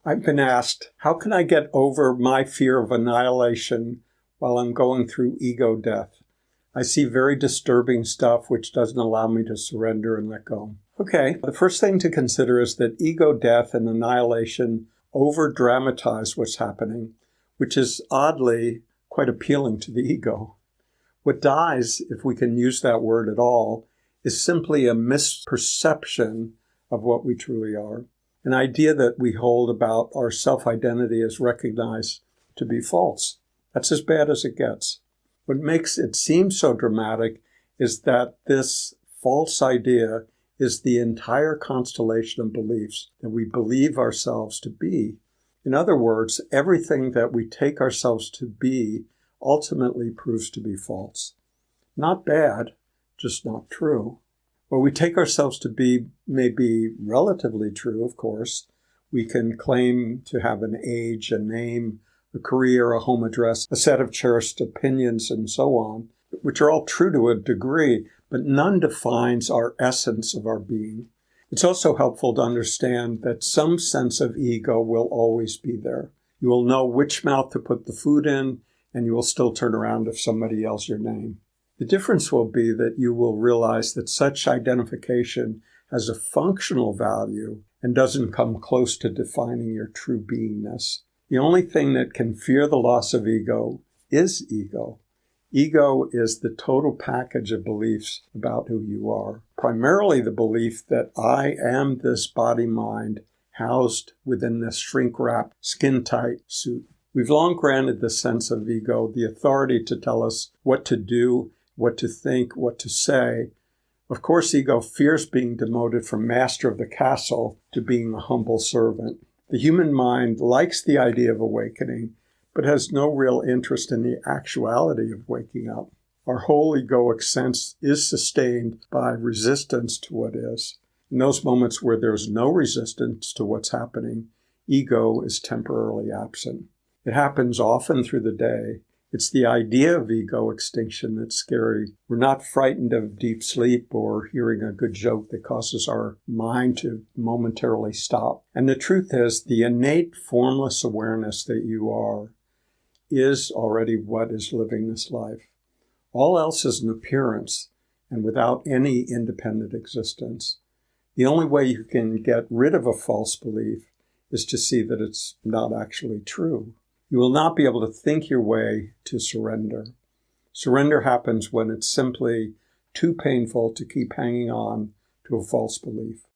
I've been asked, how can I get over my fear of annihilation while I'm going through ego death? I see very disturbing stuff which doesn't allow me to surrender and let go. Okay, the first thing to consider is that ego death and annihilation over-dramatize what's happening, which is oddly quite appealing to the ego. What dies, if we can use that word at all, is simply a misperception of what we truly are. An idea that we hold about our self-identity is recognized to be false. That's as bad as it gets. What makes it seem so dramatic is that this false idea is the entire constellation of beliefs that we believe ourselves to be. In other words, everything that we take ourselves to be ultimately proves to be false. Not bad, just not true. What we take ourselves to be may be relatively true, of course. We can claim to have an age, a name, a career, a home address, a set of cherished opinions, and so on, which are all true to a degree, but none defines our essence of our being. It's also helpful to understand that some sense of ego will always be there. You will know which mouth to put the food in, and you will still turn around if somebody yells your name. The difference will be that you will realize that such identification has a functional value and doesn't come close to defining your true beingness. The only thing that can fear the loss of ego is ego. Ego is the total package of beliefs about who you are. Primarily the belief that I am this body-mind housed within this shrink-wrapped, skin-tight suit. We've long granted the sense of ego the authority to tell us what to do, what to think, what to say. Of course, ego fears being demoted from master of the castle to being a humble servant. The human mind likes the idea of awakening, but has no real interest in the actuality of waking up. Our whole egoic sense is sustained by resistance to what is. In those moments where there's no resistance to what's happening, ego is temporarily absent. It happens often through the day. It's the idea of ego extinction that's scary. We're not frightened of deep sleep or hearing a good joke that causes our mind to momentarily stop. And the truth is, the innate formless awareness that you are is already what is living this life. All else is an appearance and without any independent existence. The only way you can get rid of a false belief is to see that it's not actually true. You will not be able to think your way to surrender. Surrender happens when it's simply too painful to keep hanging on to a false belief.